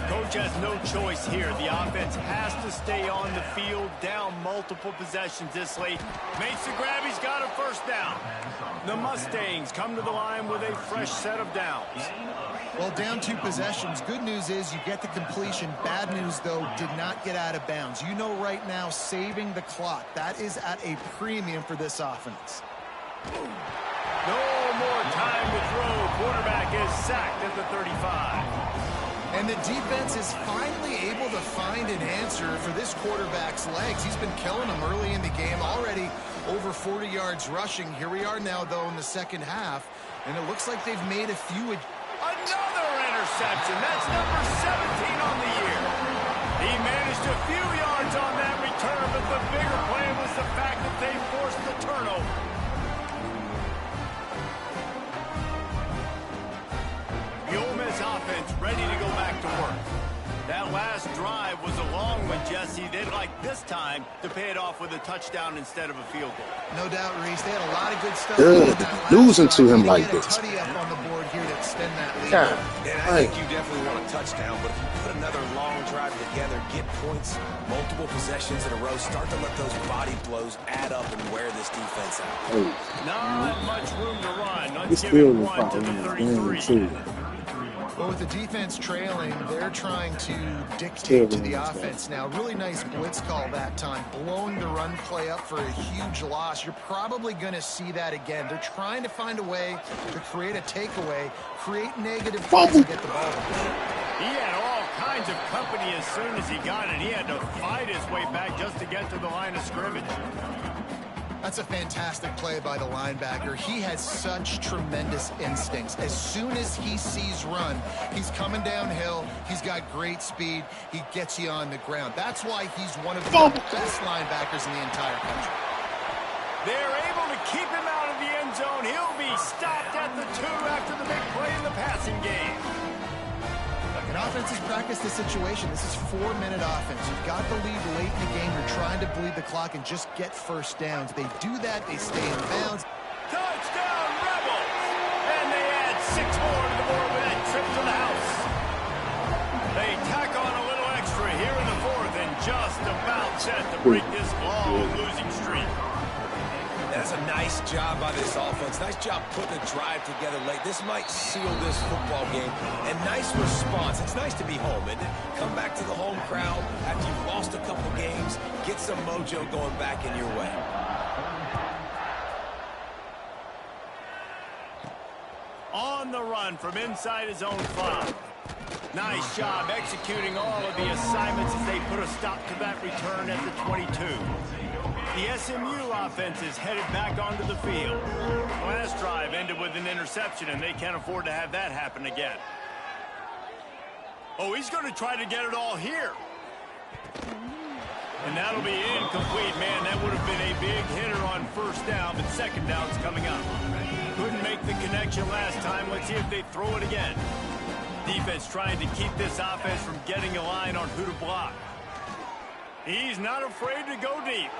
Coach coach has no choice here. The offense has to stay on the field, down multiple possessions this late. Makes the grab. He's got a first down. The Mustangs come to the line with a fresh set of downs. Well, down 2 possessions. Good news is you get the completion. Bad news, though, did not get out of bounds. You know right now, saving the clock. That is at a premium for this offense. No more time to throw. Quarterback is sacked at the 35. And the defense is finally able to find an answer for this quarterback's legs. He's been killing them early in the game, already over 40 yards rushing. Here we are now, though, in the second half, and it looks like they've made a few. Another interception. That's number 17 on the year. He managed a few yards on that return, but the bigger play was the fact that they forced the turnover. The Ole Miss offense ready to go back to work. That last drive was a long one, Jesse. They'd like this time to pay it off with a touchdown instead of a field goal. No doubt, Reese. They had a lot of good stuff. Losing to him like this. Tutty up on the board here to extend that lead. God. And I think you definitely want a touchdown, but if you put another long drive together, get points, multiple possessions in a row, start to let those body blows add up and wear this defense out. Not much room to run. It's Let's give still it in one to the 33. Well, with the defense trailing, they're trying to dictate to the offense now. Really nice blitz call that time, blowing the run play up for a huge loss. You're probably going to see that again. They're trying to find a way to create a takeaway, create negative plays, and get the ball. He had all kinds of company as soon as he got it. He had to fight his way back just to get to the line of scrimmage. That's a fantastic play by the linebacker. He has such tremendous instincts. As soon as he sees run, he's coming downhill. He's got great speed. He gets you on the ground. That's why he's one of the best linebackers in the entire country. They're able to keep him out of the end zone. He'll be stopped at the 2 after the big play in the passing game. And offenses practice the situation. This is 4-minute offense. You've got the lead late in the game. You're trying to bleed the clock and just get first downs. They do that. They stay in bounds. Touchdown, Rebels! And they add 6 more to the board with that trip to the house. They tack on a little extra here in the 4th and just about set to break this long losing streak. That's a nice job by this offense. Nice job putting a drive together late. This might seal this football game. And nice response. It's nice to be home, isn't it? Come back to the home crowd after you've lost a couple games. Get some mojo going back in your way. On the run from inside his own 5. Nice job executing all of the assignments as they put a stop to that return at the 22. The SMU offense is headed back onto the field. Last drive ended with an interception, and they can't afford to have that happen again. Oh, he's going to try to get it all here. And that'll be incomplete. Man, that would have been a big hitter on first down, but second down's coming up. Couldn't make the connection last time. Let's see if they throw it again. Defense trying to keep this offense from getting a line on who to block. He's not afraid to go deep.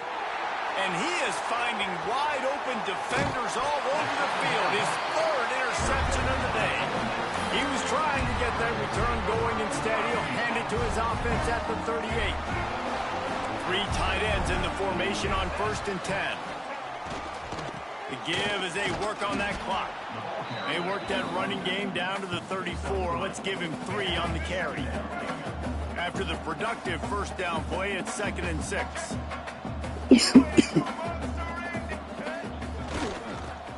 And he is finding wide-open defenders all over the field. His 3rd interception of the day. He was trying to get that return going. Instead, he'll hand it to his offense at the 38. 3 tight ends in the formation on 1st and 10. The give as they work on that clock. They work that running game down to the 34. Let's give him 3 on the carry. After the productive first down play, it's 2nd and 6.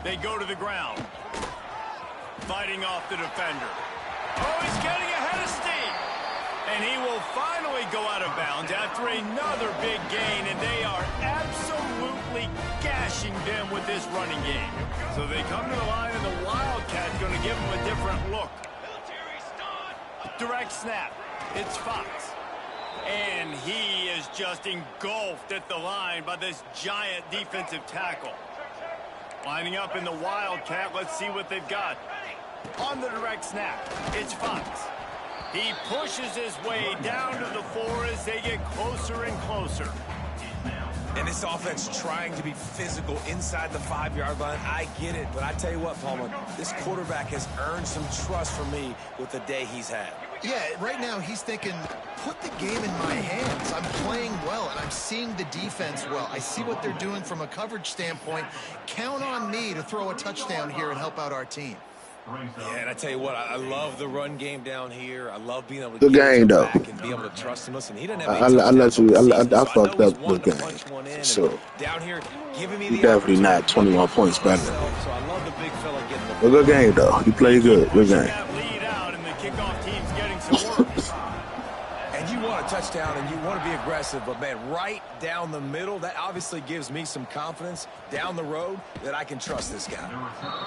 They go to the ground. Fighting off the defender. Oh, he's getting ahead of steam. And he will finally go out of bounds after another big gain, and they are absolutely gashing them with this running game. So they come to the line, and the Wildcat's going to give them a different look. Direct snap. It's Fox. And he is just engulfed at the line by this giant defensive tackle. Lining up in the Wildcat. Let's see what they've got. On the direct snap, it's Fox. He pushes his way down to the 4 as they get closer and closer. And this offense trying to be physical inside the 5-yard line. I get it, but I tell you what, Palmer, this quarterback has earned some trust from me with the day he's had. Yeah, right now he's thinking, put the game in my hands. I'm playing well, and I'm seeing the defense well. I see what they're doing from a coverage standpoint. Count on me to throw a touchdown here and help out our team. Yeah, and I tell you what, I love the run game down here. I love being able to Good game, though. back and be able to trust him. Listen, he doesn't have I let you. I fucked up the good game. So down here, giving me you definitely not 21 points better. So I love the big fella getting the A good game, though. You played good. Good game. Lead out, and the kickoff team's getting some work. And you want a touchdown and you want to be aggressive, but man, right down the middle, that obviously gives me some confidence down the road that I can trust this guy.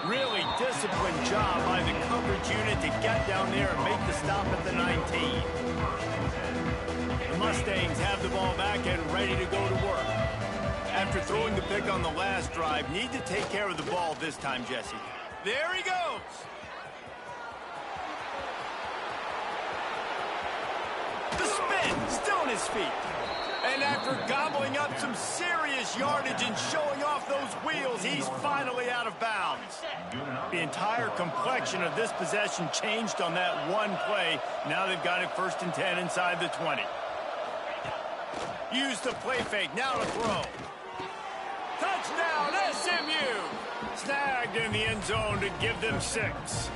Really disciplined job by the coverage unit to get down there and make the stop at the 19. The Mustangs have the ball back and ready to go to work. After throwing the pick on the last drive, need to take care of the ball this time, Jesse. There he goes. The spin, still on his feet. And after gobbling up some serious yardage and showing off those wheels, he's finally out of bounds. The entire complexion of this possession changed on that one play. Now they've got it 1st and 10 inside the 20. Use the play fake, now to throw. Touchdown, SMU! Snagged in the end zone to give them 6.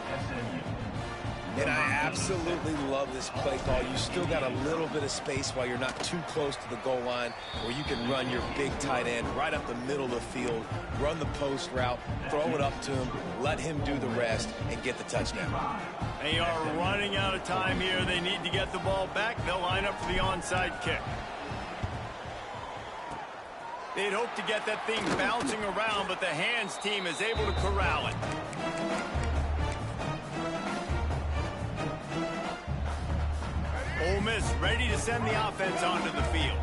And I absolutely love this play call. You still got a little bit of space while you're not too close to the goal line where you can run your big tight end right up the middle of the field, run the post route, throw it up to him, let him do the rest, and get the touchdown. They are running out of time here. They need to get the ball back. They'll line up for the onside kick. They'd hope to get that thing bouncing around, but the hands team is able to corral it. Ole Miss ready to send the offense onto the field.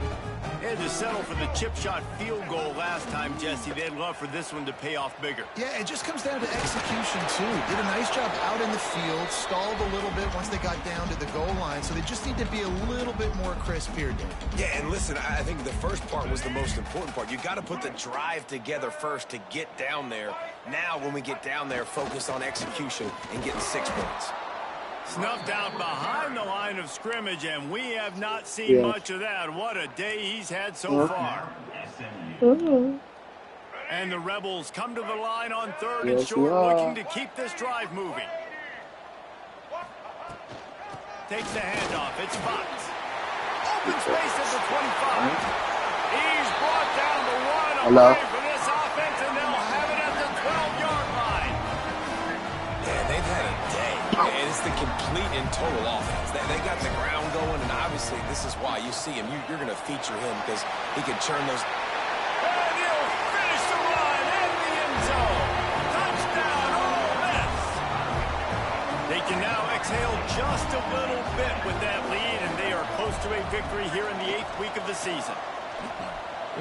They had to settle for the chip shot field goal last time, Jesse. They'd love for this one to pay off bigger. Yeah, it just comes down to execution, too. Did a nice job out in the field, stalled a little bit once they got down to the goal line, so they just need to be a little bit more crisp here, Dave. Yeah, and listen, I think the first part was the most important part. You got to put the drive together first to get down there. Now, when we get down there, focus on execution and getting 6 points. Snuffed out behind the line of scrimmage, and we have not seen much of that. What a day he's had so far. And the Rebels come to the line on 3rd and short, looking to keep this drive moving. Takes the handoff. It's Fox. Open space at the 25. He's brought down the one away for this offense, and they'll have it at the 12-yard line. Yeah, they've had a day. And it's the complete and total offense. They got the ground going, and obviously this is why you see him. You're going to feature him because he can churn those. And he'll finish the run in the end zone. Touchdown, Ole Miss. They can now exhale just a little bit with that lead, and they are close to a victory here in the 8th week of the season.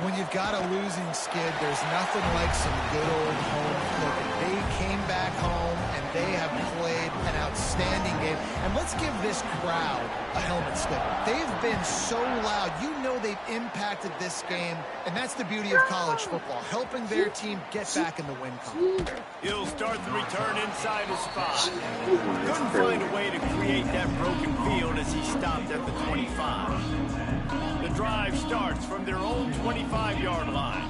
When you've got a losing skid, there's nothing like some good old home cooking. They came back home, and they have played an outstanding game. And let's give this crowd a helmet slip. They've been so loud. You know they've impacted this game, and that's the beauty of college football, helping their team get back in the win column. He'll start the return inside his spot. Couldn't find a way to create that broken field as he stopped at the 25. The drive starts from their own 25-yard line.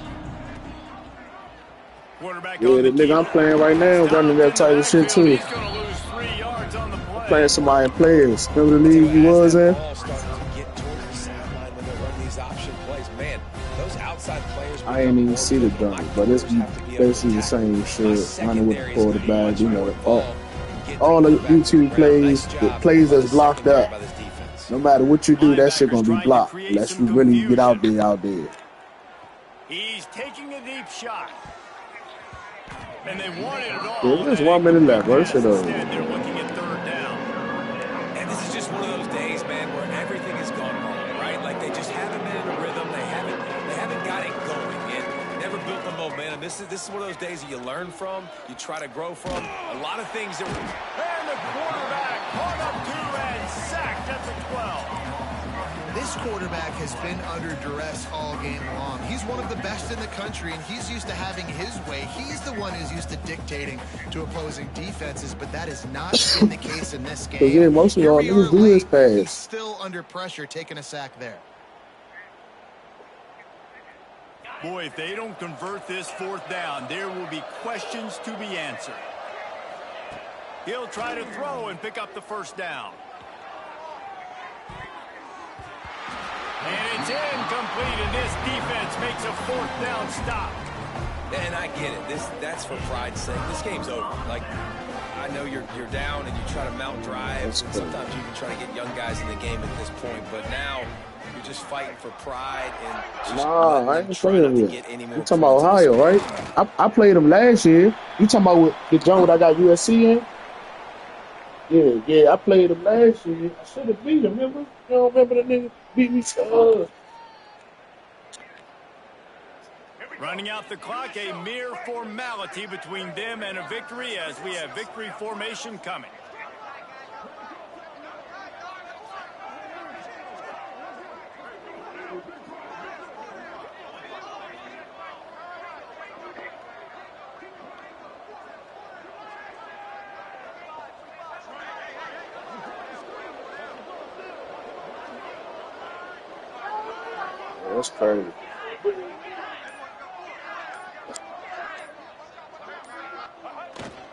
Quarterback Yeah, the nigga I'm playing right now running that type of shit too. He's going to lose 3 yards on the play. Playing somebody in players. Remember the league he was in? I ain't even see the dunk, but it's basically the same shit. Running with the quarterback, you know, all the YouTube plays, the plays that's blocked up. No matter what you do, that shit gonna be blocked. Unless you really get out there. He's taking a deep shot. And they wanted it all. Yeah, there's 1 minute left. What shit over? They're looking at 3rd down. And this is just one of those days, man, where everything has gone wrong, right? Like they just haven't been in a rhythm. They haven't got it going. And never built the momentum. This is one of those days that you learn from, you try to grow from. A lot of things that were. And the quarterback caught up to and sacked at the 12. This This quarterback has been under duress all game long. He's one of the best in the country, and he's used to having his way. He's the one who's used to dictating to opposing defenses, but that has not been the case in this game. Yeah, most of y'all niggas do this He's pass. still under pressure, taking a sack there. Boy, if they don't convert this 4th down, there will be questions to be answered. He'll try to throw and pick up the 1st down. And it's incomplete, and this defense makes a 4th down stop. And I get it. That's for pride's sake. This game's over. Like, I know you're down and you try to mount drives, and sometimes you can try to get young guys in the game at this point, but now you're just fighting for pride and just I ain't saying to it. get any You more talking about points. Ohio, right? I played them last year. You talking about with the joint I got USC in? Yeah, I played them last year. I should have beat them, remember? You don't remember the nigga beat me? Running out the clock, a mere formality between them and a victory as we have victory formation coming. That's crazy.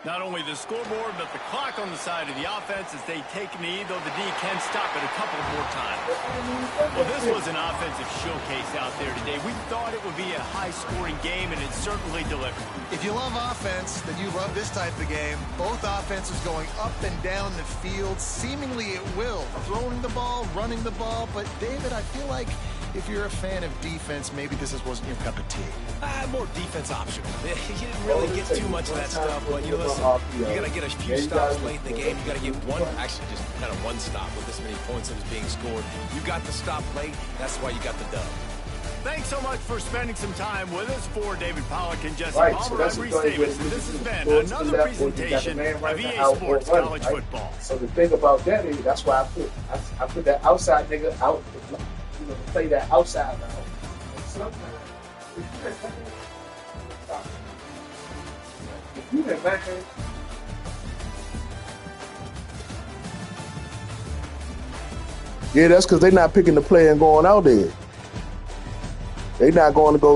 Not only the scoreboard, but the clock on the side of the offense as they take a knee, though the D can stop it a couple more times. Well, this was an offensive showcase out there today. We thought it would be a high-scoring game, and it certainly delivered. If you love offense, then you love this type of game. Both offenses going up and down the field, seemingly at will. Throwing the ball, running the ball. But, David, I feel like if you're a fan of defense, maybe this wasn't your cup of tea. More defense optional. You didn't really get too much of that stuff, but you listen, you got to get a few stops late in the game. You got to get actually just kind of one stop with this many points that was being scored. You got the stop late. That's why you got the dub. Thanks so much for spending some time with us. For David Pollock and Jesse Right, Palmer, so that's I'm the Reese thing Davis, with and this has been going to the another left, where you got the presentation man of running EA out Sports running, College right? Football. So the thing about that is, that's why I put that outside nigga out, you know, to play that outside now. Sometimes, you been back there. Yeah, that's because they're not picking the play and going out there. They're not going to go